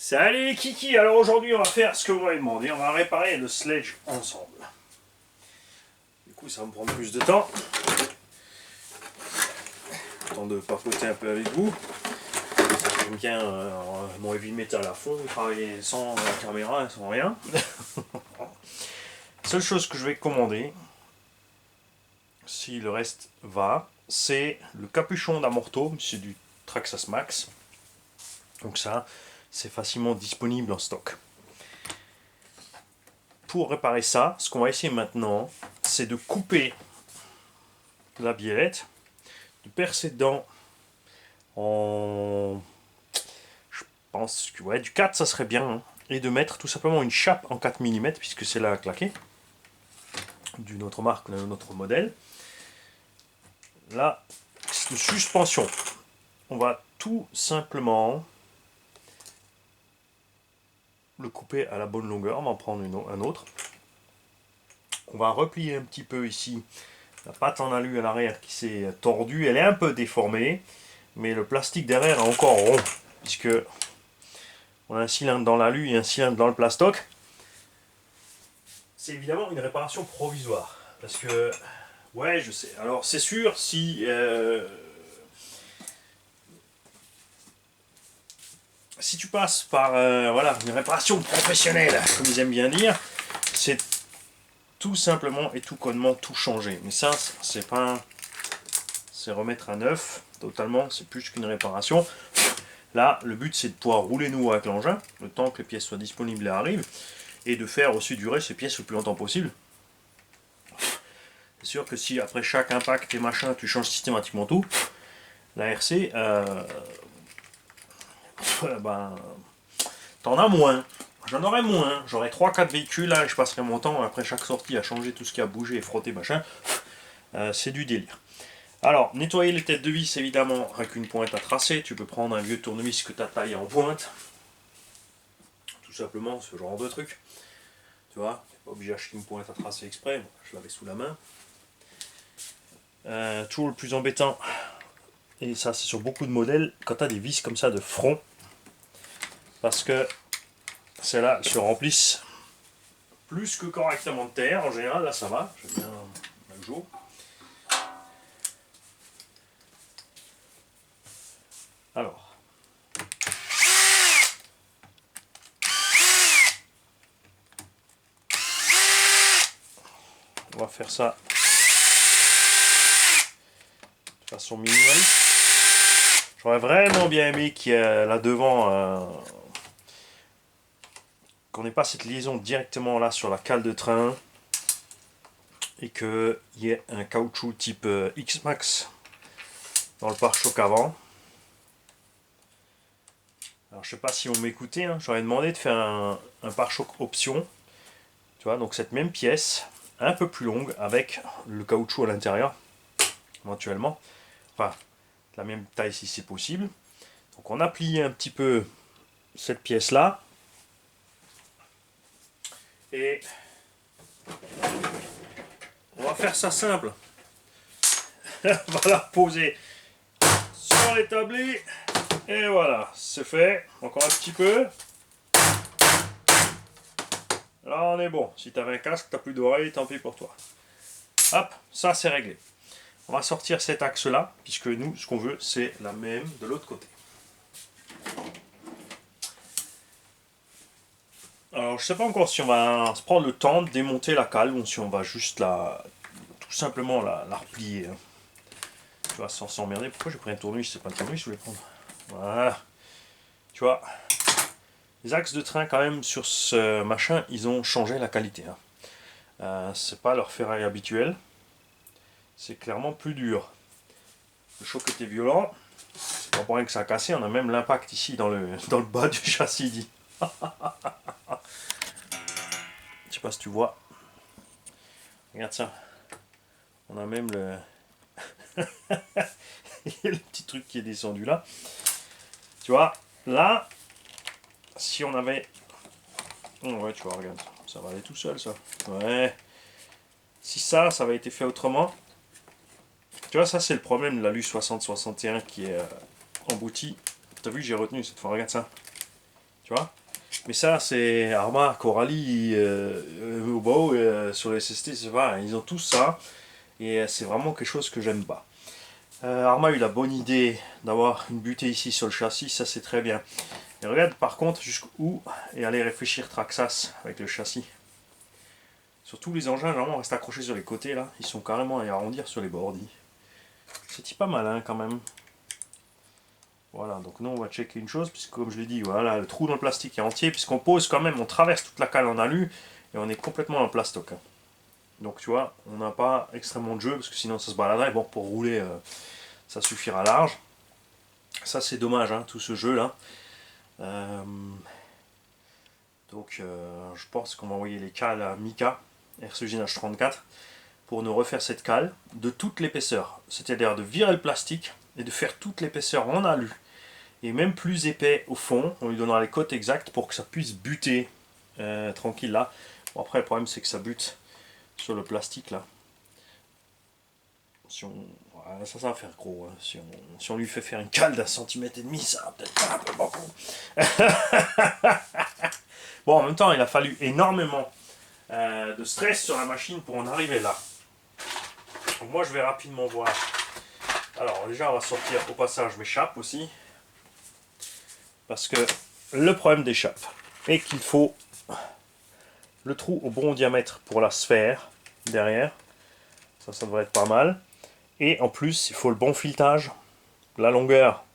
Salut les kiki, alors aujourd'hui on va faire ce que vous m'avez demandé, on va réparer le sledge ensemble. Du coup ça va me prendre plus de temps. Temps de papoter un peu avec vous. J'aime bien mon heavy metal à fond, travailler sans la caméra, sans rien. Seule chose que je vais commander, si le reste va, c'est le capuchon d'Amorto, c'est du Traxxas Max. Donc ça, c'est facilement disponible en stock. Pour réparer ça, ce qu'on va essayer maintenant, c'est de couper la biellette, de percer dedans en... Je pense que ouais, du 4 ça serait bien, hein, et de mettre tout simplement une chape en 4 mm, puisque c'est là à claquer, d'une autre marque, d'un autre modèle. Là, c'est une suspension. On va tout simplement le couper à la bonne longueur, on va en prendre un autre. On va replier un petit peu ici la patte en alu à l'arrière qui s'est tordue, elle est un peu déformée, mais le plastique derrière est encore rond, puisque on a un cylindre dans l'alu et un cylindre dans le plastoc. C'est évidemment une réparation provisoire, parce que, ouais je sais, alors c'est sûr si tu passes par voilà, une réparation professionnelle, comme ils aiment bien dire, c'est tout simplement et tout connement tout changer. Mais ça, c'est pas... c'est remettre à neuf, totalement, c'est plus qu'une réparation. Là, le but c'est de pouvoir rouler nouveau avec l'engin, le temps que les pièces soient disponibles et arrivent, et de faire aussi durer ces pièces le plus longtemps possible. C'est sûr que si après chaque impact et machin, tu changes systématiquement tout, la RC, ben, t'en as moins. J'en aurais moins. J'aurais 3-4 véhicules, là, et je passerai mon temps après chaque sortie à changer tout ce qui a bougé et frotter machin. C'est du délire. Alors, nettoyer les têtes de vis, évidemment, avec une pointe à tracer. Tu peux prendre un vieux tournevis que tu as taillé en pointe. Tout simplement, ce genre de truc. Tu vois, tu n'es pas obligé d'acheter une pointe à tracer exprès. Je l'avais sous la main. Toujours le plus embêtant, et ça c'est sur beaucoup de modèles, quand tu as des vis comme ça de front, parce que celles-là se remplissent plus que correctement de terre. En général, là ça va, j'aime bien le jour. Alors, on va faire ça de façon minimaliste. J'aurais vraiment bien aimé qu'il y ait là devant qu'on n'ait pas cette liaison directement là sur la cale de train et qu'il y ait un caoutchouc type X-Max dans le pare-choc avant. Alors je sais pas si on m'écoutait, hein, j'aurais demandé de faire un pare-choc option, tu vois, donc cette même pièce, un peu plus longue, avec le caoutchouc à l'intérieur, éventuellement, enfin, la même taille si c'est possible. Donc on a plié un petit peu cette pièce là, et on va faire ça simple. On va la poser sur l'établi. Et voilà, c'est fait. Encore un petit peu. Là, on est bon. Si tu avais un casque, tu n'as plus d'oreille, tant pis pour toi. Hop, ça c'est réglé. On va sortir cet axe-là, puisque nous, ce qu'on veut, c'est la même de l'autre côté. Alors, je sais pas encore si on va se prendre le temps de démonter la cale, ou si on va juste tout simplement la replier. Tu vois, sans s'emmerder. Pourquoi j'ai pris un tournevis? C'est pas un tournevis, je voulais prendre. Voilà. Tu vois, les axes de train quand même sur ce machin, ils ont changé la qualité. C'est pas leur ferraille habituelle. C'est clairement plus dur. Le choc était violent. C'est pas pour rien que ça a cassé. On a même l'impact ici dans le bas du châssis dit. Je sais pas si tu vois. Regarde ça. On a même le... le petit truc qui est descendu là. Tu vois, là, si on avait... Oh ouais, tu vois, regarde, ça va aller tout seul, ça. Ouais. Si ça avait été fait autrement... Tu vois, ça, c'est le problème de l'alu 60-61 qui est embouti. T'as vu, j'ai retenu cette fois, regarde ça. Tu vois, Mais ça, c'est Arma, Coralie, Obao, sur les SST, c'est vrai, ils ont tous ça. Et c'est vraiment quelque chose que j'aime pas. Arma a eu la bonne idée d'avoir une butée ici sur le châssis, ça c'est très bien. Et regarde par contre jusqu'où est allé réfléchir Traxxas avec le châssis. Sur tous les engins, normalement, restent accrochés sur les côtés là, ils sont carrément à arrondir sur les bords. C'est pas malin quand même. Voilà, donc nous on va checker une chose, puisque comme je l'ai dit, voilà, le trou dans le plastique est entier, puisqu'on pose quand même, on traverse toute la cale en alu, et on est complètement en plastoc. Hein. Donc tu vois, on n'a pas extrêmement de jeu, parce que sinon ça se baladerait. Bon, pour rouler, ça suffira large. Ça c'est dommage, hein, tout ce jeu là. Je pense qu'on va envoyer les cales à Mika, RCG H34, pour nous refaire cette cale de toute l'épaisseur. C'est-à-dire de virer le plastique et de faire toute l'épaisseur en alu. Et même plus épais au fond, on lui donnera les cotes exactes pour que ça puisse buter tranquille là. Bon, après le problème c'est que ça bute sur le plastique là. Si on... voilà, ça va faire gros. Hein. Si on lui fait faire une cale d'un centimètre et demi, ça va peut-être pas un peu beaucoup. Bon, en même temps, il a fallu énormément de stress sur la machine pour en arriver là. Donc moi, je vais rapidement voir. Alors, déjà, on va sortir au passage mes chapes aussi. Parce que le problème des chapes est qu'il faut le trou au bon diamètre pour la sphère derrière. Ça devrait être pas mal. Et en plus, il faut le bon filetage, la longueur.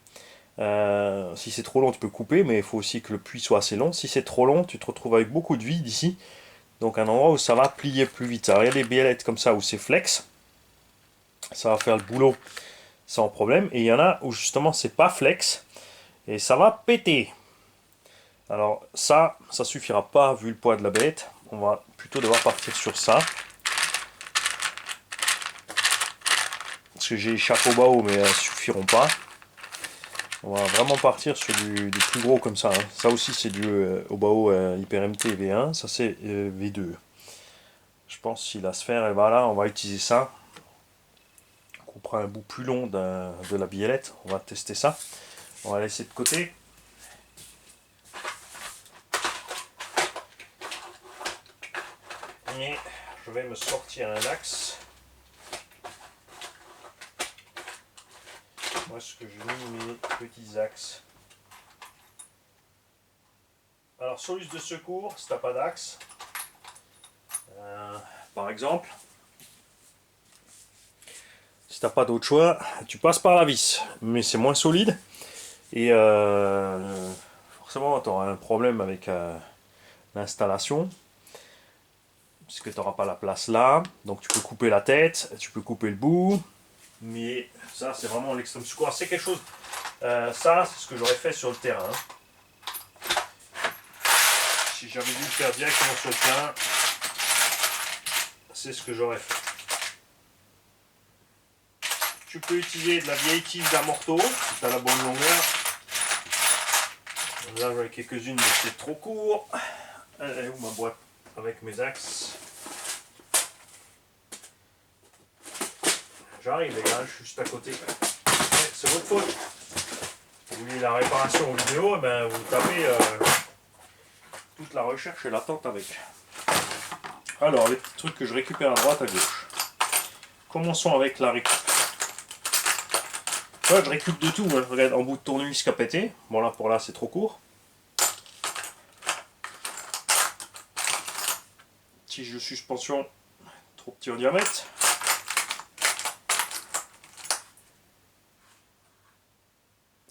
Si c'est trop long, tu peux couper, mais il faut aussi que le puits soit assez long. Si c'est trop long, tu te retrouves avec beaucoup de vide ici. Donc un endroit où ça va plier plus vite. Alors il y a des biellettes comme ça où c'est flex. Ça va faire le boulot sans problème. Et il y en a où justement c'est pas flex. Et ça va péter. Alors ça suffira pas vu le poids de la bête. On va plutôt devoir partir sur ça. Parce que j'ai les chapeaux bas haut mais elles suffiront pas. On va vraiment partir sur du plus gros comme ça. Hein. Ça aussi c'est du Obao Hyper MT V1. Ça c'est V2. Je pense si la sphère elle va là, on va utiliser ça. On prend un bout plus long de la biellette. On va tester ça. On va laisser de côté. Et je vais me sortir un axe. Moi, ce que j'ai mis mes petits axes. Alors, soluce de secours, si tu n'as pas d'axe, par exemple, si tu n'as pas d'autre choix, tu passes par la vis, mais c'est moins solide et forcément, tu auras un problème avec l'installation. Puisque tu n'auras pas la place là, donc tu peux couper la tête, tu peux couper le bout, mais ça c'est vraiment l'extrême secours. C'est quelque chose, ça c'est ce que j'aurais fait sur le terrain. Si j'avais dû le faire directement sur le terrain, c'est ce que j'aurais fait. Tu peux utiliser de la vieille tige d'amorto, si tu as la bonne longueur. Là j'en ai quelques-unes, mais c'est trop court. Elle est où ma boîte avec mes axes? J'arrive les gars, je suis juste à côté. C'est votre faute. Vous voulez la réparation vidéo, ben vous tapez toute la recherche et l'attente avec. Alors les petits trucs que je récupère à droite, à gauche. Commençons avec la récup. Là, je récup de tout. Hein. Regarde, en bout de tournevis qui a pété. Bon là pour là c'est trop court. Tige de suspension trop petit en diamètre.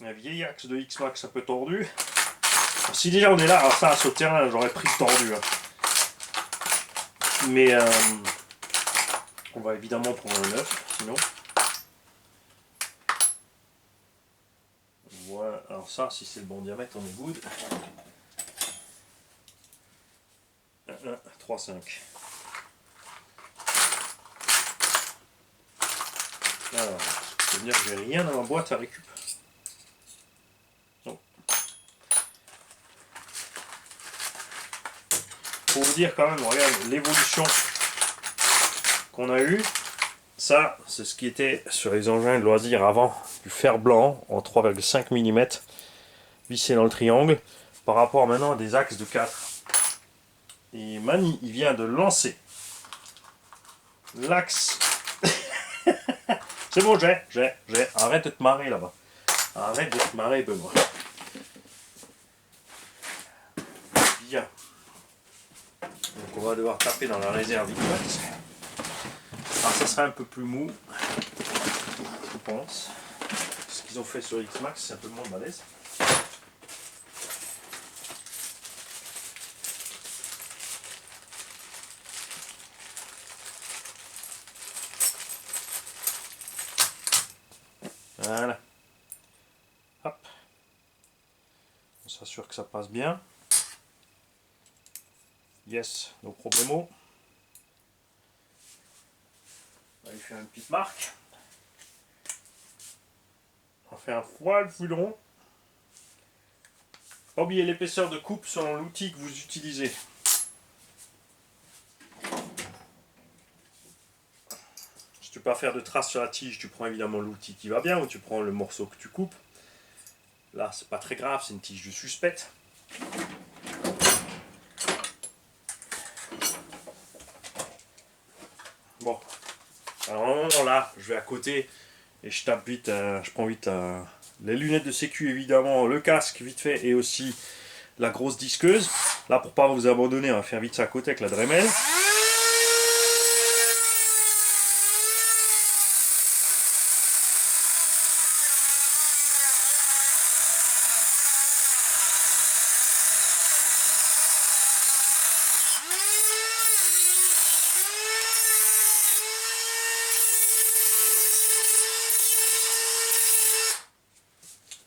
Un vieil axe de X-Max un peu tordu. Alors, si déjà on est là, alors ça sur le terrain j'aurais pris le tordu. Hein. Mais on va évidemment prendre un neuf, sinon. Voilà, alors ça, si c'est le bon diamètre, on est good. 3, 5. Alors, ça veut dire que j'ai rien dans ma boîte à récup. Non. Pour vous dire quand même, regarde l'évolution qu'on a eue. Ça, c'est ce qui était sur les engins de loisirs avant, du fer blanc en 3,5 mm, vissé dans le triangle. par rapport maintenant à des axes de 4. Et Mani, il vient de lancer l'axe. C'est bon, j'ai. Arrête de te marrer là-bas. Arrête de te marrer, Benoît. Bien. Donc on va devoir taper dans la réserve X-Max. Alors ça sera un peu plus mou, je pense. Ce qu'ils ont fait sur X-Max, c'est un peu moins balèze. Voilà. Hop. On s'assure que ça passe bien. Yes, no problemo. On va lui faire une petite marque. On fait un poil plus long. Pas oublier l'épaisseur de coupe selon l'outil que vous utilisez. Si tu peux pas faire de traces sur la tige, tu prends évidemment l'outil qui va bien ou tu prends le morceau que tu coupes. Là, c'est pas très grave, c'est une tige de suspecte. Bon, alors là, je vais à côté et je tape vite, je prends vite les lunettes de sécu évidemment, le casque vite fait et aussi la grosse disqueuse. Là, pour pas vous abandonner, on va faire vite ça à côté avec la Dremel.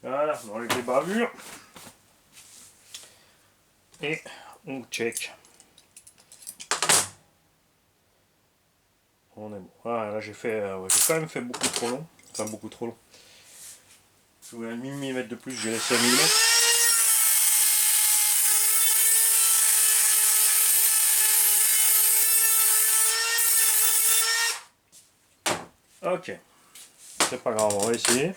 Voilà, on enlève les bavures. Et on check. On est bon. Voilà, là j'ai fait, j'ai quand même fait beaucoup trop long. Enfin beaucoup trop long. Je voulais un millimètre de plus, j'ai laissé un millimètre. Ok. C'est pas grave, on va essayer.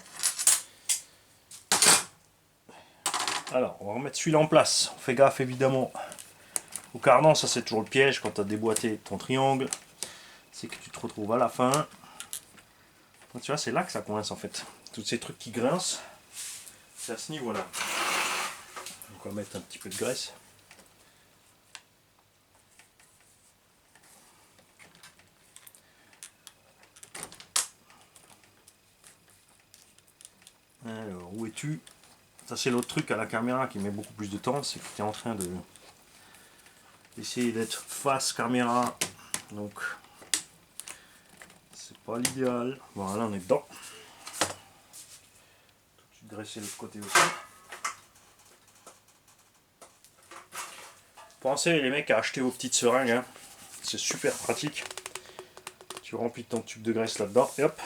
Alors, on va remettre celui-là en place. On fait gaffe évidemment au cardan, ça c'est toujours le piège quand tu as déboîté ton triangle. C'est que tu te retrouves à la fin. Donc, tu vois, c'est là que ça coince en fait. Tous ces trucs qui grincent, c'est à ce niveau-là. Donc on va mettre un petit peu de graisse. Alors, où es-tu? Ça c'est l'autre truc à la caméra qui met beaucoup plus de temps, c'est que tu es en train d'essayer d'être face caméra. Donc, c'est pas l'idéal. Voilà, on est dedans. Tout de suite graisser l'autre côté aussi. Pensez les mecs à acheter vos petites seringues, hein. C'est super pratique. Tu remplis ton tube de graisse là-dedans et hop.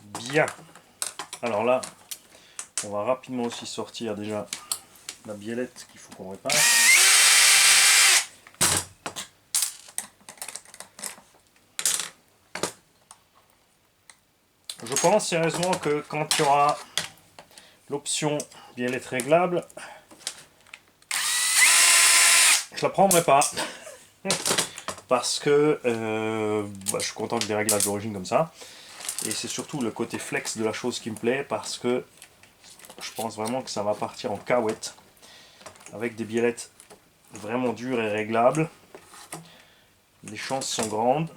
Bien. Alors là, on va rapidement aussi sortir déjà la biellette qu'il faut qu'on répare. Je pense sérieusement que quand tu auras l'option biellette réglable, je la prendrai pas. Parce que je suis content que des réglages d'origine comme ça. Et c'est surtout le côté flex de la chose qui me plaît parce que je pense vraiment que ça va partir en cahuète avec des biellettes vraiment dures et réglables. Les chances sont grandes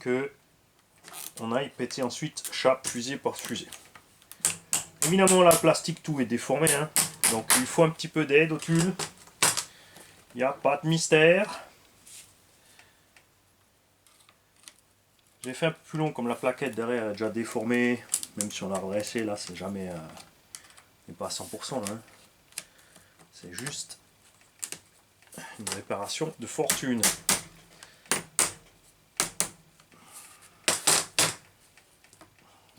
que on aille péter ensuite chape, fusée, porte-fusée. Évidemment, là, plastique, tout est déformé, hein, donc il faut un petit peu d'aide au tulle. Il n'y a pas de mystère. J'ai fait un peu plus long, comme la plaquette derrière est déjà déformée, même si on l'a redressé, là, c'est jamais, mais pas à 100%, hein. C'est juste une réparation de fortune.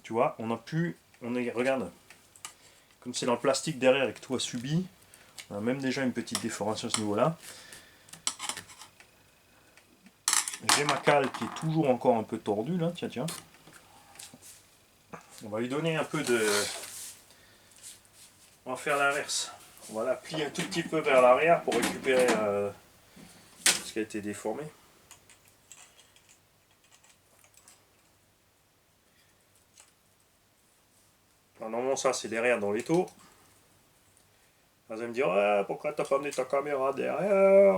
Tu vois, on a pu, regarde, comme c'est dans le plastique derrière et que tout a subi, on a même déjà une petite déformation à ce niveau-là. J'ai ma cale qui est toujours encore un peu tordue là, tiens. On va lui donner un peu de... On va faire l'inverse. On va la plier un tout petit peu vers l'arrière pour récupérer ce qui a été déformé. Alors, normalement ça c'est derrière dans l'étau. Vous allez me dire ouais, pourquoi t'as pas amené ta caméra derrière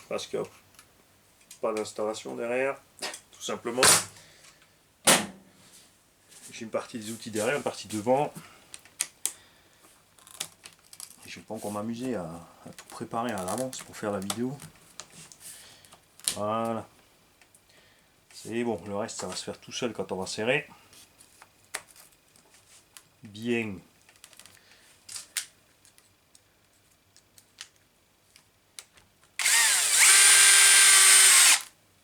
parce que pas d'installation derrière, tout simplement. J'ai une partie des outils derrière, une partie devant. Je vais pas encore m'amuser à tout préparer à l'avance pour faire la vidéo. Voilà. C'est bon, le reste ça va se faire tout seul quand on va serrer. Bien.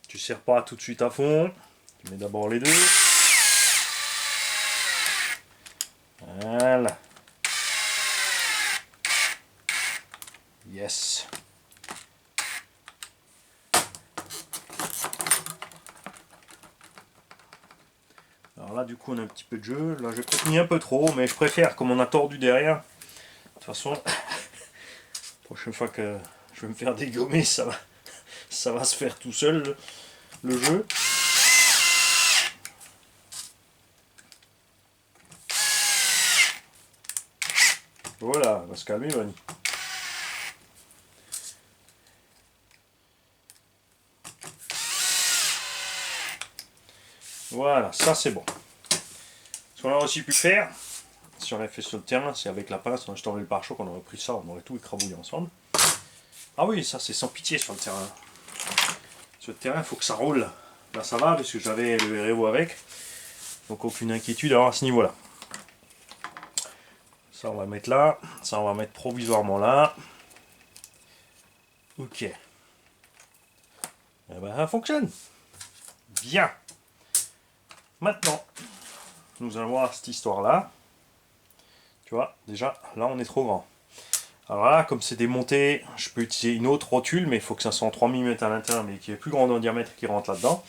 Tu serres pas tout de suite à fond. Tu mets d'abord les deux. Voilà. Yes. Alors là, du coup, on a un petit peu de jeu. Là, j'ai peut-être mis un peu trop, mais je préfère, comme on a tordu derrière. De toute façon, la prochaine fois que je vais me faire dégommer, ça va se faire tout seul, le jeu. Voilà, on va se calmer, Vanny. Voilà, ça c'est bon. Ce qu'on aurait aussi pu faire, si on l'avait fait sur le terrain, c'est avec la pince, on aurait enlevé le pare-choc, on aurait pris ça, on aurait tout écrabouillé ensemble. Ah oui, ça c'est sans pitié sur le terrain. Sur le terrain, il faut que ça roule. Là ça va, parce que j'avais le REVO avec. Donc aucune inquiétude alors à ce niveau-là. Ça on va mettre là, ça on va mettre provisoirement là. Ok. Et ben ça fonctionne. Bien. Maintenant, nous allons voir cette histoire-là. Tu vois, déjà, là on est trop grand. Alors là, comme c'est démonté, je peux utiliser une autre rotule, mais il faut que ça soit en 3 mm à l'intérieur, mais qui est plus grand en diamètre qui rentre là-dedans.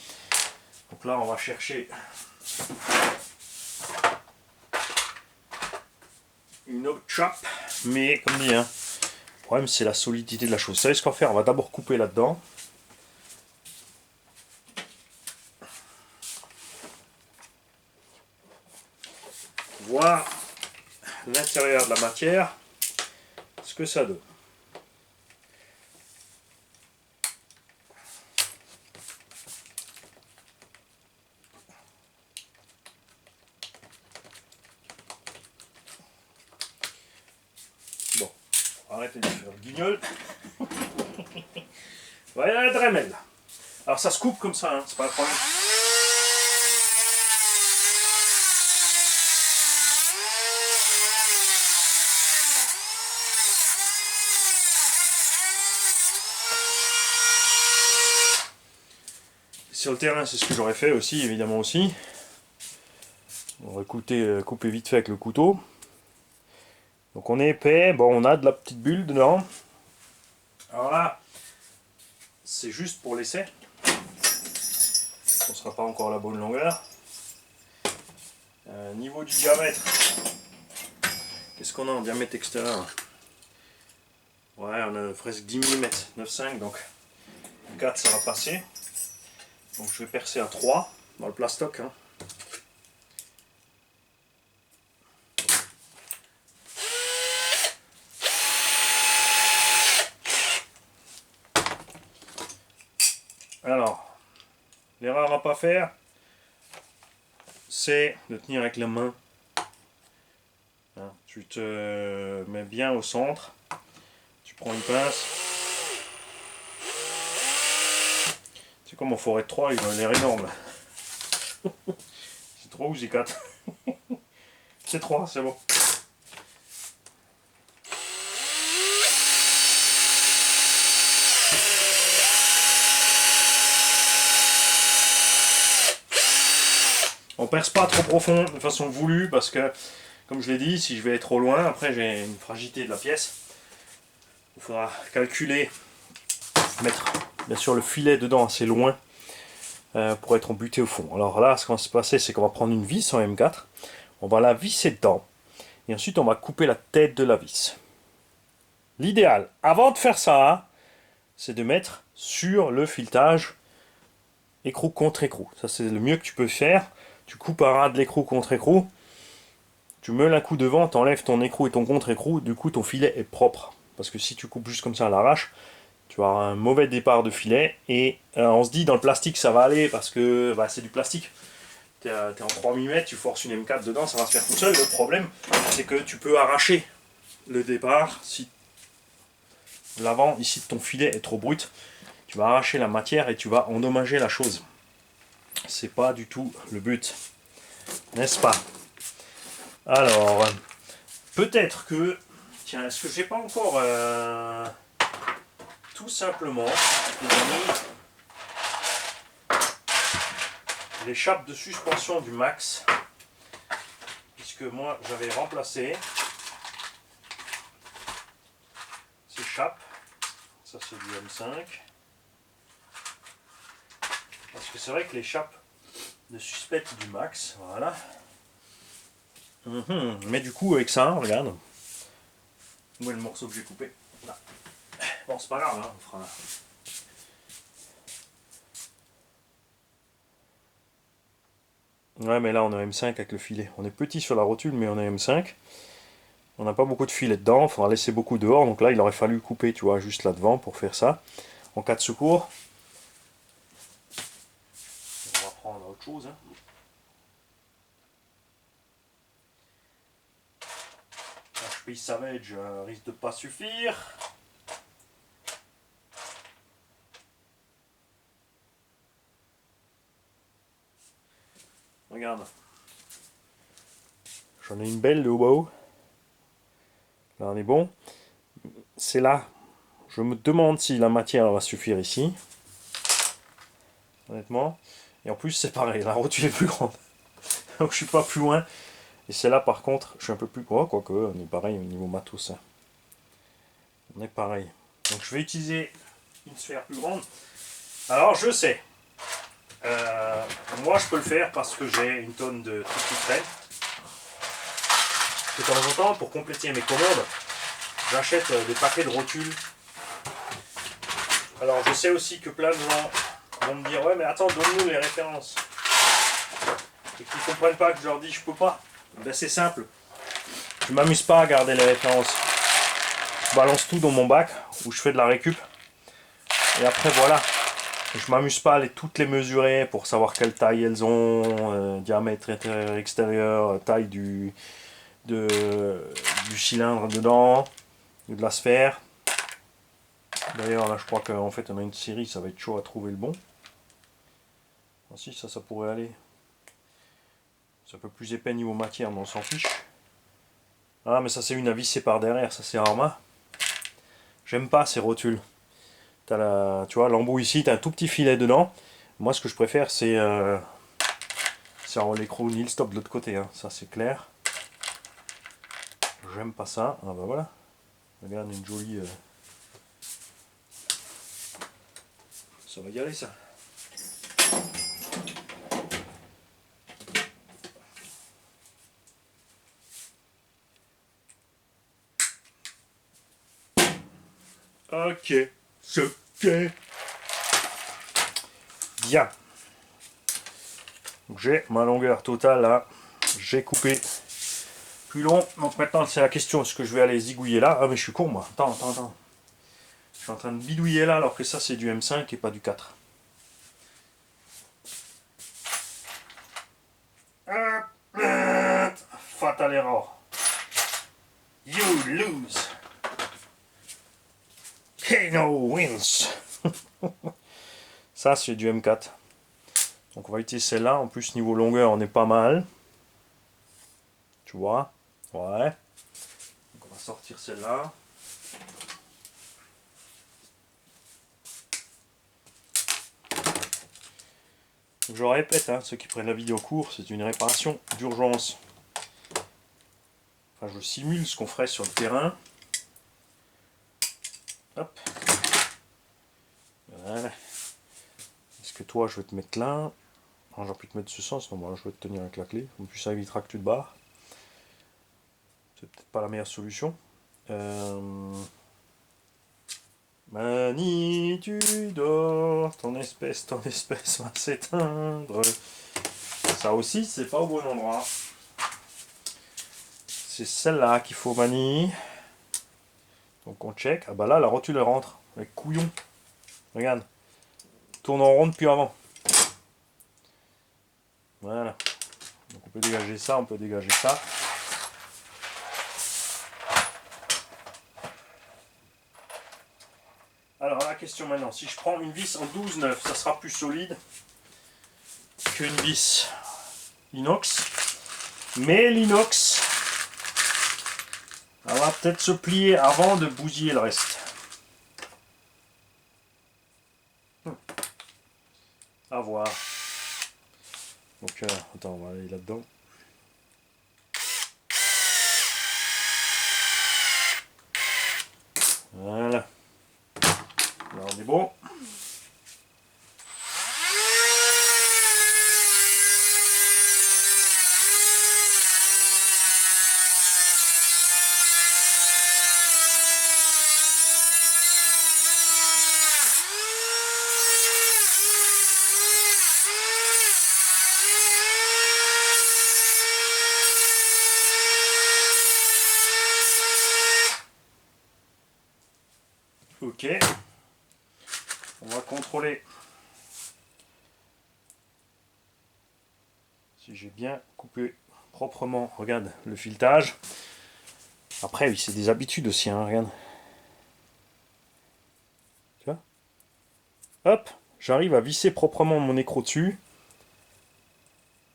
Donc là, on va chercher une autre chape, mais comme dit, hein, le problème c'est la solidité de la chose. Vous savez ce qu'on va faire? On va d'abord couper là-dedans. Voir l'intérieur de la matière, ce que ça donne. Bon, arrêtez de faire le guignol. Voilà la Dremel. Alors ça se coupe comme ça, hein, c'est pas un problème. Sur le terrain, c'est ce que j'aurais fait aussi, évidemment aussi. On va couper vite fait avec le couteau. Donc on est épais, bon on a de la petite bulle dedans. Alors là, c'est juste pour l'essai. On ne sera pas encore à la bonne longueur. Niveau du diamètre, qu'est-ce qu'on a en diamètre extérieur? Ouais, on a presque 10 mm, 9,5, donc 4 ça va passer. Donc je vais percer à 3 dans le plastoc. Hein. Alors, l'erreur à pas faire, c'est de tenir avec la main. Hein, tu te mets bien au centre, tu prends une pince. C'est comme en forêt de 3, il a l'air énorme. C'est 3 ou c'est 4? C'est 3, c'est bon. On perce pas trop profond de façon voulue parce que, comme je l'ai dit, si je vais trop loin, après j'ai une fragilité de la pièce. Il faudra calculer, mettre bien sûr le filet dedans assez loin pour être embuté au fond. Alors là, ce qui va se passer, c'est qu'on va prendre une vis en M4, On va la visser dedans. Et ensuite, on va couper la tête de la vis. L'idéal, avant de faire ça, c'est de mettre sur le filetage écrou contre écrou. Ça, c'est le mieux que tu peux faire. Tu coupes un ras de l'écrou contre écrou. Tu meules un coup devant, tu enlèves ton écrou et ton contre-écrou. Du coup, ton filet est propre. Parce que si tu coupes juste comme ça à l'arrache, tu vas avoir un mauvais départ de filet. Et on se dit, dans le plastique, ça va aller parce que c'est du plastique. T'es en 3 mm, tu forces une M4 dedans, ça va se faire tout seul. Le problème, c'est que tu peux arracher le départ si l'avant ici de ton filet est trop brut. Tu vas arracher la matière et tu vas endommager la chose. C'est pas du tout le but, n'est-ce pas? Alors, peut-être que, tiens, est-ce que j'ai pas encore tout simplement les chapes de suspension du Max, puisque moi j'avais remplacé ces chapes, ça c'est du M5, parce que c'est vrai que les chapes de suspecte du Max, voilà. Mais du coup avec ça, regarde, où est le morceau que j'ai coupé là. Bon, c'est pas grave, hein, on fera. Ouais, mais là on a M5 avec le filet. On est petit sur la rotule, mais on a M5. On n'a pas beaucoup de filets dedans, il faudra laisser beaucoup dehors. Donc là, il aurait fallu couper, tu vois, juste là devant pour faire ça. En cas de secours, on va prendre autre chose. Hein. HP Savage risque de pas suffire. Regarde. J'en ai une belle de haut bas haut. Là on est bon. C'est là. Je me demande si la matière va suffire ici. Honnêtement. Et en plus c'est pareil, la rotule est plus grande. Donc je suis pas plus loin. Et celle-là par contre, je suis un peu plus gros, quoique on est pareil au niveau matos. Hein. On est pareil. Donc je vais utiliser une sphère plus grande. Alors je sais. Moi je peux le faire parce que j'ai une tonne de trucs qui traînent. De temps en temps, pour compléter mes commandes, j'achète des paquets de rotules. Alors je sais aussi que plein de gens vont me dire ouais mais attends, donne-nous les références. Et qu'ils ne comprennent pas que je leur dis je peux pas. Ben c'est simple. Je m'amuse pas à garder les références. Je balance tout dans mon bac où je fais de la récup. Et après voilà. Je m'amuse pas à toutes les mesurer pour savoir quelle taille elles ont, diamètre intérieur extérieur, taille du cylindre dedans, ou de la sphère. D'ailleurs là je crois qu'en fait on a une série, ça va être chaud à trouver le bon. Ah, si ça pourrait aller. C'est un peu plus épais niveau matière mais on s'en fiche. Ah mais ça c'est une à visser par derrière, ça c'est Arma. J'aime pas ces rotules. T'as tu vois l'embout ici, t'as un tout petit filet dedans. Moi ce que je préfère c'est l'écrou ni le stop de l'autre côté, hein. Ça c'est clair. J'aime pas ça. Ah bah voilà. Regarde une jolie. Ça va y aller ça. Ok. C'est ok. Bien. J'ai ma longueur totale là. J'ai coupé plus long. Donc maintenant c'est la question, est-ce que je vais aller zigouiller là? Ah mais je suis con moi. Attends. Je suis en train de bidouiller là alors que ça c'est du M5 et pas du 4. Fatal error. You lose. Kano wins. Ça c'est du M4. Donc on va utiliser celle-là. En plus niveau longueur on est pas mal. Tu vois? Ouais. Donc on va sortir celle-là. Je répète, hein, ceux qui prennent la vidéo en cours, c'est une réparation d'urgence. Enfin, je simule ce qu'on ferait sur le terrain. Hop. Voilà. Est-ce que toi, je vais te mettre là? J'aurais pu te mettre ce sens, non, moi, je vais te tenir avec la clé. En plus, ça évitera que tu te barres. pas la meilleure solution. Mani, tu dors, ton espèce va s'éteindre. Ça aussi, c'est pas au bon endroit. C'est celle-là qu'il faut Mani. Donc on check. Ah bah là, la rotule elle rentre. Avec couillon. Regarde. Tourne en rond depuis avant. Voilà. Donc on peut dégager ça, on peut dégager ça. Alors la question maintenant, si je prends une vis en 12-9, ça sera plus solide qu'une vis inox. Mais l'inox, elle va peut-être se plier avant de bousiller le reste. À voir. Donc attends, on va aller là-dedans. Voilà. Là on est bon. Ok. On va contrôler si j'ai bien coupé proprement. Regarde le filetage. Après, oui, c'est des habitudes aussi, hein, regarde. Tu vois? Hop, j'arrive à visser proprement mon écrou dessus.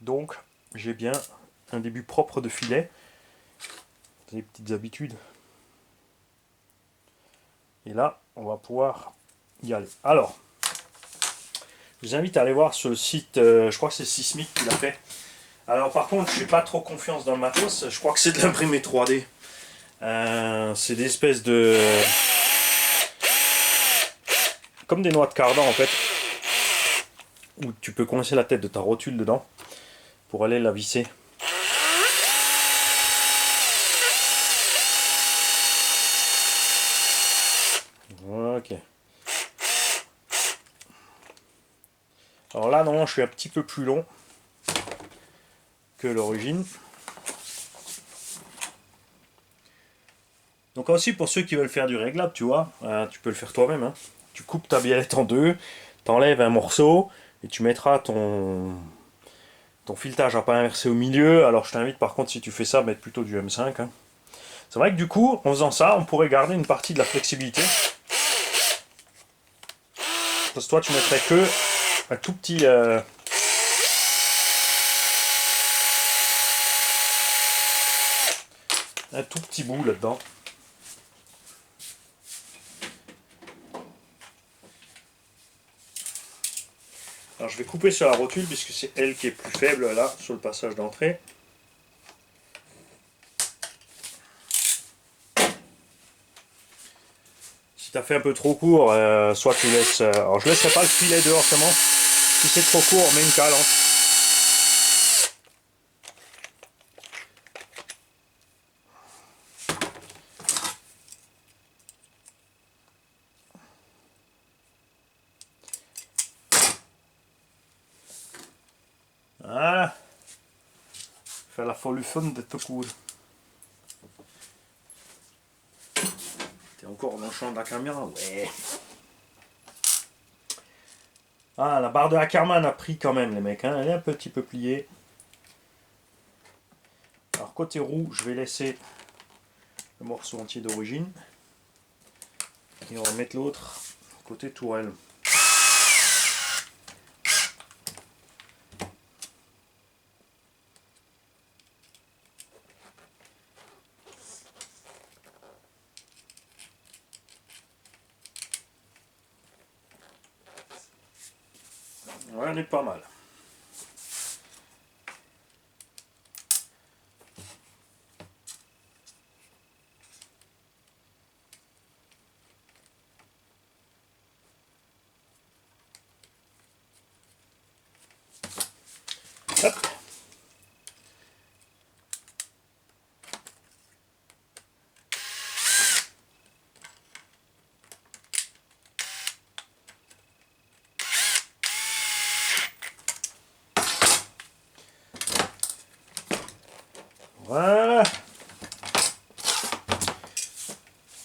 Donc, j'ai bien un début propre de filet. Des petites habitudes. Et là, on va pouvoir y aller. Alors, je vous invite à aller voir sur le site, je crois que c'est Sismic qui l'a fait. Alors par contre, je n'ai pas trop confiance dans le matos, je crois que c'est de l'imprimé 3D. C'est des espèces de... comme des noix de cardan en fait. Où tu peux coincer la tête de ta rotule dedans pour aller la visser. Ok. Alors là, non, je suis un petit peu plus long que l'origine. Donc aussi pour ceux qui veulent faire du réglable, tu vois, tu peux le faire toi-même. Hein. Tu coupes ta biellette en deux, t'enlèves un morceau et tu mettras ton filetage à pas inverser au milieu. Alors je t'invite par contre si tu fais ça, mettre plutôt du M5. Hein. C'est vrai que du coup, en faisant ça, on pourrait garder une partie de la flexibilité. Parce que toi tu mettrais que un tout petit... un tout petit bout là-dedans. Alors je vais couper sur la rotule puisque c'est elle qui est plus faible là, sur le passage d'entrée. Si tu as fait un peu trop court, soit tu laisses... alors je ne laisserai pas le filet dehors seulement. Si c'est trop court, on met une cale. Hein. Voilà. Faire la folle fun de tout court. T'es encore dans le champ de la caméra? Ouais. Ah, la barre de Ackerman a pris quand même les mecs. Hein. Elle est un petit peu pliée. Alors côté roue, je vais laisser le morceau entier d'origine. Et on va mettre l'autre côté tourelle. Ouais, on est pas mal. Hop. Voilà.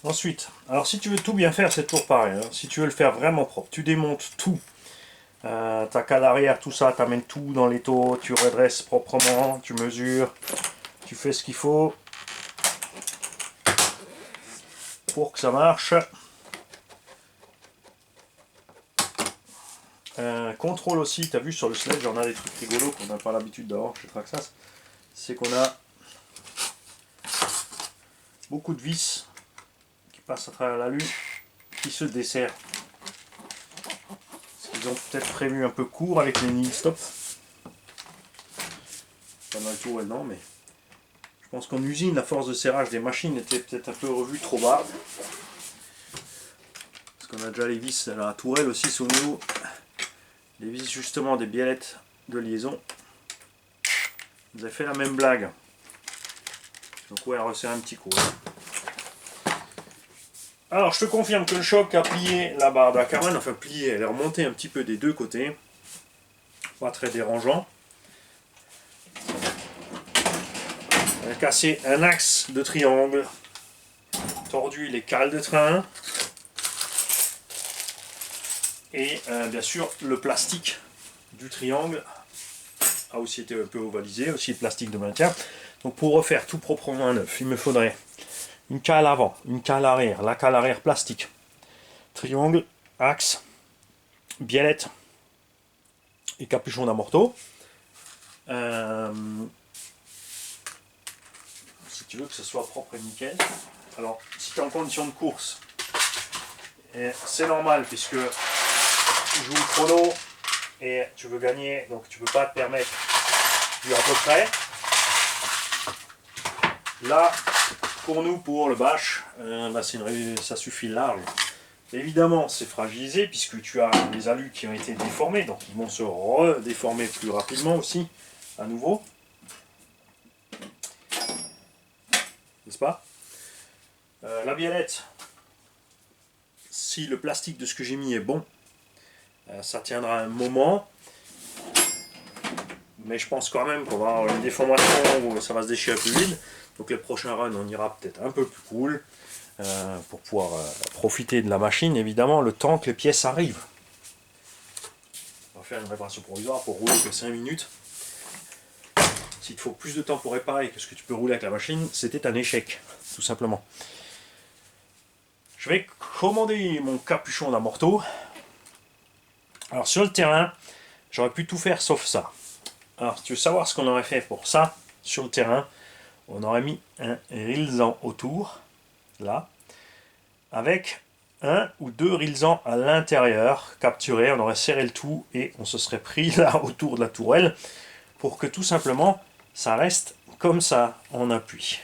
Ensuite, alors si tu veux tout bien faire, c'est toujours pareil. Hein. Si tu veux le faire vraiment propre, tu démontes tout. Ta cale arrière, tout ça, tu amènes tout dans l'étau, tu redresses proprement, tu mesures, tu fais ce qu'il faut pour que ça marche. Contrôle aussi, tu as vu sur le sledge, on a des trucs rigolos qu'on n'a pas l'habitude d'avoir chez Traxxas. C'est qu'on a beaucoup de vis qui passent à travers la lune, qui se desserrent. Ils ont peut-être prévu un peu court avec les nil stop. Pas dans le tour, non, mais je pense qu'en usine, la force de serrage des machines était peut-être un peu revue trop bas. Parce qu'on a déjà les vis à la tourelle aussi sous nous. Les vis justement des biellettes de liaison. Vous avez fait la même blague. Donc ouais, elle resserre un petit coup. Alors je te confirme que le choc a plié la barre d'Ackermann, enfin plié, elle est remontée un petit peu des deux côtés. Pas très dérangeant. Elle a cassé un axe de triangle, tordu les cales de train. Et bien sûr le plastique du triangle a aussi été un peu ovalisé, aussi le plastique de maintien. Donc pour refaire tout proprement neuf, il me faudrait une cale avant, une cale arrière, la cale arrière plastique, triangle, axe, biellette et capuchon d'amorto. Si tu veux que ce soit propre et nickel. Alors si tu es en condition de course, c'est normal puisque tu joues le chrono et tu veux gagner, donc tu ne peux pas te permettre du à peu près. Là, pour nous, pour le bâche, ça suffit large. Évidemment, c'est fragilisé puisque tu as les alus qui ont été déformés, donc ils vont se redéformer plus rapidement aussi, à nouveau. N'est-ce pas? La biellette, si le plastique de ce que j'ai mis est bon, ça tiendra un moment. Mais je pense quand même qu'on va avoir une déformation où ça va se déchirer plus vite. Donc les prochains runs, on ira peut-être un peu plus cool pour pouvoir profiter de la machine, évidemment, le temps que les pièces arrivent. On va faire une réparation provisoire pour rouler que 5 minutes. S'il te faut plus de temps pour réparer que ce que tu peux rouler avec la machine, c'était un échec, tout simplement. Je vais commander mon capuchon d'amorto. Alors sur le terrain, j'aurais pu tout faire sauf ça. Alors si tu veux savoir ce qu'on aurait fait pour ça, sur le terrain, on aurait mis un rilsan autour, là, avec un ou deux rilsans à l'intérieur, capturés, on aurait serré le tout et on se serait pris là autour de la tourelle pour que tout simplement ça reste comme ça en appui.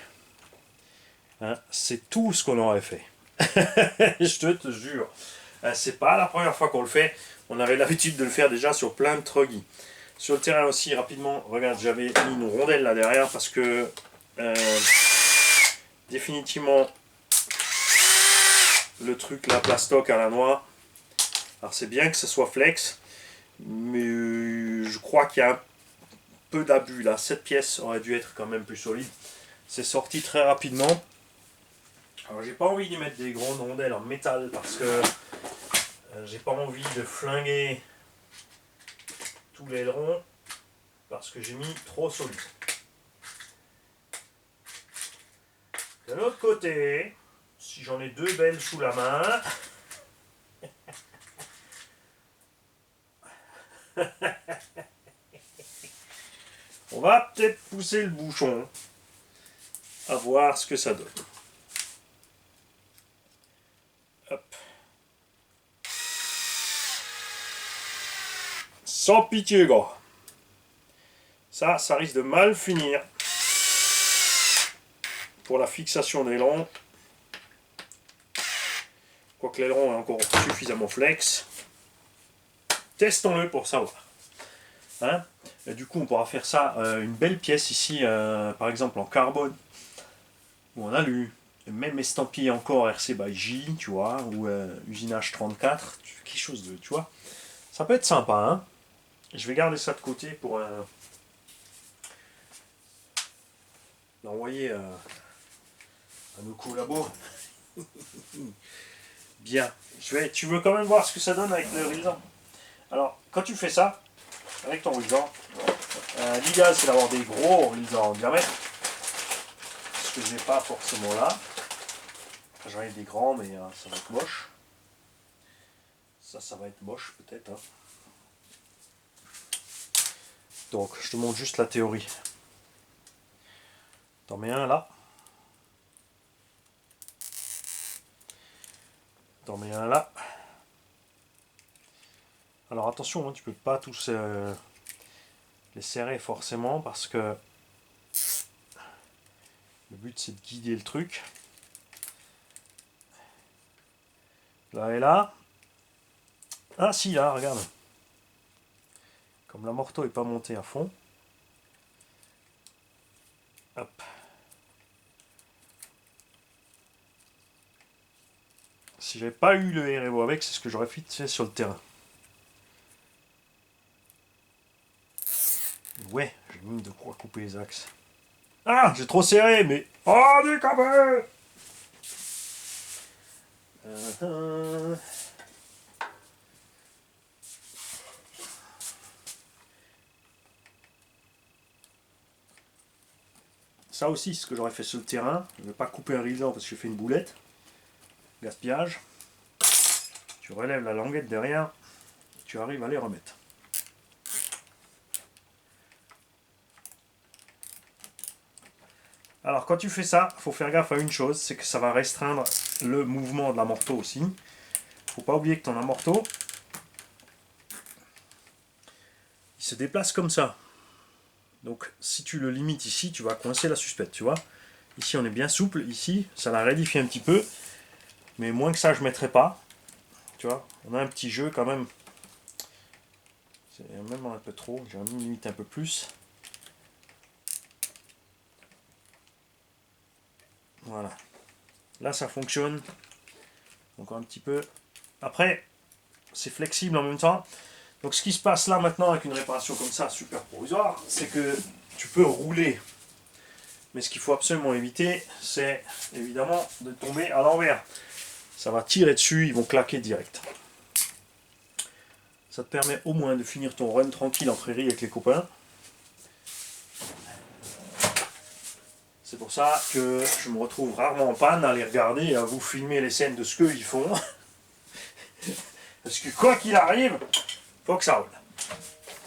Hein, c'est tout ce qu'on aurait fait. Je te jure. C'est pas la première fois qu'on le fait, on avait l'habitude de le faire déjà sur plein de truggy. Sur le terrain aussi, rapidement, regarde, j'avais mis une rondelle là derrière parce que définitivement le truc la plastoc à la noix, alors c'est bien que ce soit flex, mais je crois qu'il y a un peu d'abus là. Cette pièce aurait dû être quand même plus solide. C'est sorti très rapidement. Alors j'ai pas envie d'y mettre des grandes rondelles en métal parce que j'ai pas envie de flinguer tout l'aileron parce que j'ai mis trop solide. De l'autre côté, si j'en ai deux belles sous la main, on va peut-être pousser le bouchon à voir ce que ça donne. Hop. Sans pitié, gars. Ça risque de mal finir pour la fixation de l'aileron. Quoique l'aileron est encore suffisamment flex. Testons-le pour savoir. Hein? Et du coup, on pourra faire ça, une belle pièce ici, par exemple en carbone, ou en alu, même estampillé encore RC by J, tu vois, ou usinage 34, quelque chose de, tu vois. Ça peut être sympa, hein. Je vais garder ça de côté pour l'envoyer à nos collabos. Bien. Tu veux quand même voir ce que ça donne avec le Rilsan. Alors, quand tu fais ça, avec ton Rilsan, l'idéal c'est d'avoir des gros Rilsan en diamètre. Ce que j'ai pas forcément là. J'en ai des grands, mais ça va être moche. Ça va être moche peut-être. Hein. Donc, je te montre juste la théorie. T'en mets un là. T'en mets un là. Alors attention, hein, tu peux pas tous les serrer forcément parce que le but c'est de guider le truc. Là et là. Ah si, là, regarde. Comme l'amorto n'est pas monté à fond. Hop. Si j'avais pas eu le REVO avec, c'est ce que j'aurais fait sur le terrain. Ouais, j'ai mis de quoi couper les axes. Ah, j'ai trop serré, mais... Oh, du cabé. Ça aussi, c'est ce que j'aurais fait sur le terrain. Je ne vais pas couper un Rilsan parce que j'ai fait une boulette. Gaspillage. Tu relèves la languette derrière. Tu arrives à les remettre. Alors quand tu fais ça, il faut faire gaffe à une chose, c'est que ça va restreindre le mouvement de l'amorto aussi. Il ne faut pas oublier que ton amorto, il se déplace comme ça. Donc si tu le limites ici, tu vas coincer la suspette, tu vois. Ici on est bien souple, ici ça la raidifie un petit peu, mais moins que ça je ne mettrai pas. Tu vois, on a un petit jeu quand même. C'est même un peu trop, j'ai mis limite un peu plus. Voilà. Là ça fonctionne. Encore un petit peu. Après, c'est flexible en même temps. Donc ce qui se passe là maintenant avec une réparation comme ça, super provisoire, c'est que tu peux rouler. Mais ce qu'il faut absolument éviter, c'est évidemment de tomber à l'envers. Ça va tirer dessus, ils vont claquer direct. Ça te permet au moins de finir ton run tranquille en prairie avec les copains. C'est pour ça que je me retrouve rarement en panne à les regarder et à vous filmer les scènes de ce qu'ils font. Parce que quoi qu'il arrive, faut que ça roule.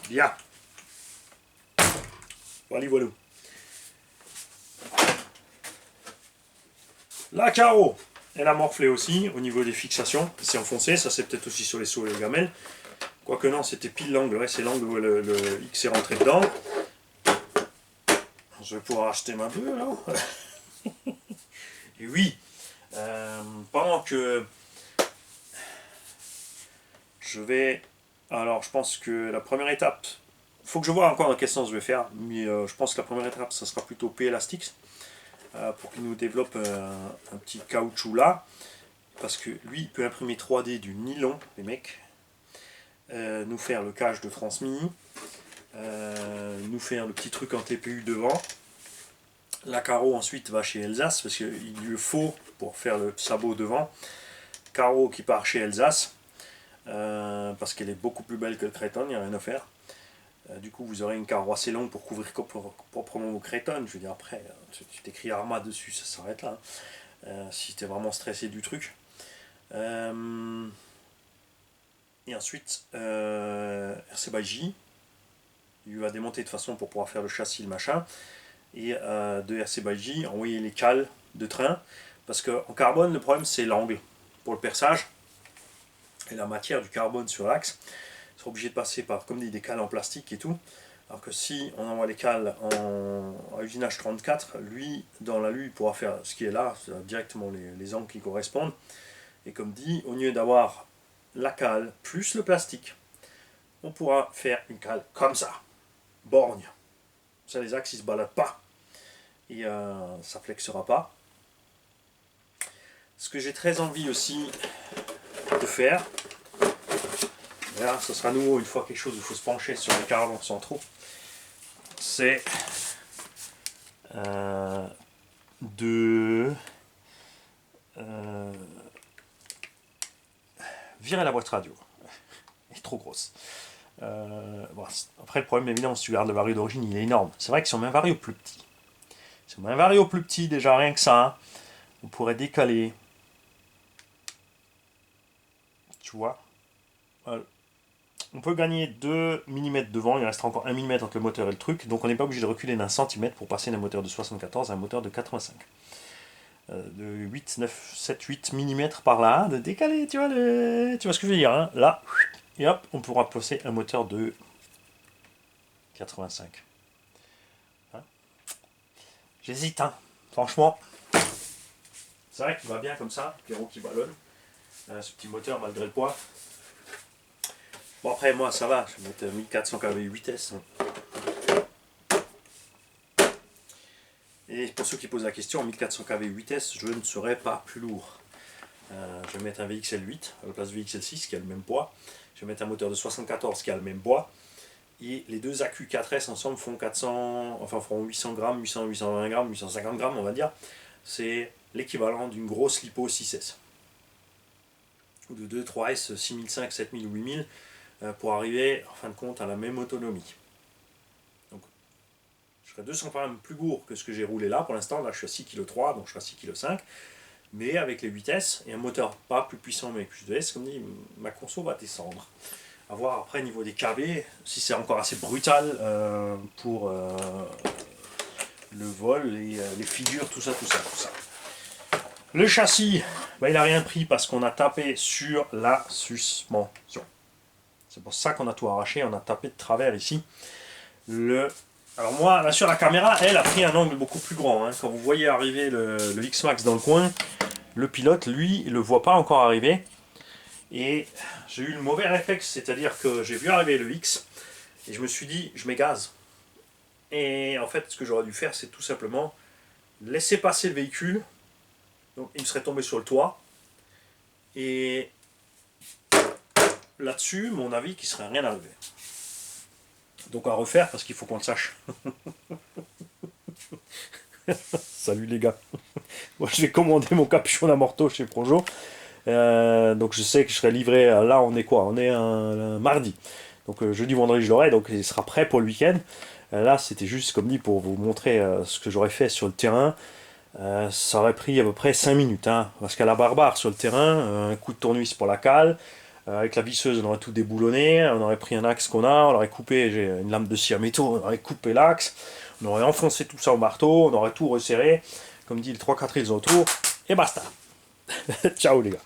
Bien. Voilà, voilà. La carreau, elle a morflé aussi au niveau des fixations. C'est enfoncé, ça c'est peut-être aussi sur les sauts et les gamelles. Quoique non, c'était pile l'angle, ouais, c'est l'angle où le X est rentré dedans. Je vais pouvoir acheter ma bœuf là. Et oui, pendant que je vais... Alors je pense que la première étape, il faut que je vois encore dans quel sens je vais faire, mais je pense que la première étape, ça sera plutôt P-Elastix, pour qu'il nous développe un petit caoutchouc là, parce que lui, il peut imprimer 3D du nylon, les mecs, nous faire le cache de transmis, nous faire le petit truc en TPU devant. La carreau ensuite va chez Elsace, parce qu'il lui faut, pour faire le sabot devant, carreau qui part chez Elsace, parce qu'elle est beaucoup plus belle que le Creton, il n'y a rien à faire. Du coup, vous aurez une carreau assez longue pour couvrir proprement vos Creton. Je veux dire, après, tu t'écris Arma dessus, ça s'arrête là. Si tu es vraiment stressé du truc. Et ensuite, RC by J, il va démonter de façon pour pouvoir faire le châssis, le machin. Et de RC by J, envoyer les cales de train. Parce qu'en carbone, le problème c'est l'angle pour le perçage. Et la matière du carbone sur l'axe, ils sont obligés de passer par comme des cales en plastique et tout. Alors que si on envoie les cales en usinage 34, lui, dans la il pourra faire ce qui est là, directement les angles qui correspondent. Et comme dit, au lieu d'avoir la cale plus le plastique, on pourra faire une cale comme ça, borgne. Ça, les axes, ils ne se baladent pas. Et ça flexera pas. Ce que j'ai très envie aussi de faire, là, ce sera nouveau une fois quelque chose où il faut se pencher sur les carrelons centraux, c'est de virer la boîte radio. Elle est trop grosse. Bon, après, le problème, évidemment, si tu regardes le vario d'origine, il est énorme. C'est vrai que si on met un vario plus petit, si on met un vario plus petit, déjà rien que ça, on pourrait décaler. Tu vois, on peut gagner 2 mm devant, il restera encore 1 mm entre le moteur et le truc, donc on n'est pas obligé de reculer d'un centimètre pour passer d'un moteur de 74 à un moteur de 85. De 8, 9, 7, 8 mm par là, de décaler, tu vois ce que je veux dire, hein, là, et hop, on pourra placer un moteur de 85. Hein, j'hésite, hein, franchement. C'est vrai qu'il va bien comme ça, Pierrot qui ballonne, ce petit moteur malgré le poids. Bon après moi ça va, je vais mettre 1400 kW 8S. Et pour ceux qui posent la question, en 1400 kW 8S, je ne serai pas plus lourd. Je vais mettre un VXL8 à la place de VXL6 qui a le même poids. Je vais mettre un moteur de 74 qui a le même poids. Et les deux accus 4S ensemble font 400, enfin feront 800 grammes, 800, 820 grammes, 850 grammes on va dire. C'est l'équivalent d'une grosse lipo 6S. Ou de 2, 3S, 6500, 7000 ou 8000. Pour arriver en fin de compte à la même autonomie. Donc je serai 200 grammes plus lourd que ce que j'ai roulé là pour l'instant. Là je suis à 6,3 kg, donc je suis à 6,5 kg. Mais avec les 8S et un moteur pas plus puissant mais avec plus de S, comme dit, ma conso va descendre. A voir après niveau des KB, si c'est encore assez brutal pour le vol, les figures, tout ça. Le châssis, bah, il n'a rien pris parce qu'on a tapé sur la suspension. C'est pour ça qu'on a tout arraché, on a tapé de travers ici. Alors moi, là sur la caméra, elle a pris un angle beaucoup plus grand. Hein. Quand vous voyez arriver le X-Max dans le coin, le pilote, lui, il ne le voit pas encore arriver. Et j'ai eu le mauvais réflexe, c'est-à-dire que j'ai vu arriver le X, et je me suis dit, je m'égase. Et en fait, ce que j'aurais dû faire, c'est tout simplement laisser passer le véhicule. Donc il serait tombé sur le toit. Et là-dessus, mon avis, qu'il ne serait rien arrivé. Donc à refaire parce qu'il faut qu'on le sache. Salut les gars. Moi je vais commander mon capuchon d'amorto chez Projo. Donc je sais que je serai livré. Là on est quoi? On est un mardi. Donc jeudi, vendredi je l'aurai. Donc il sera prêt pour le week-end. Là c'était juste comme dit pour vous montrer ce que j'aurais fait sur le terrain. Ça aurait pris à peu près 5 minutes. Hein, parce qu'à la barbare sur le terrain, un coup de tournevis pour la cale. Avec la visseuse, on aurait tout déboulonné, on aurait pris un axe qu'on a, on aurait coupé, j'ai une lame de scie à métaux, on aurait coupé l'axe, on aurait enfoncé tout ça au marteau, on aurait tout resserré, comme dit le 3-4 ils autour, et basta. Ciao les gars.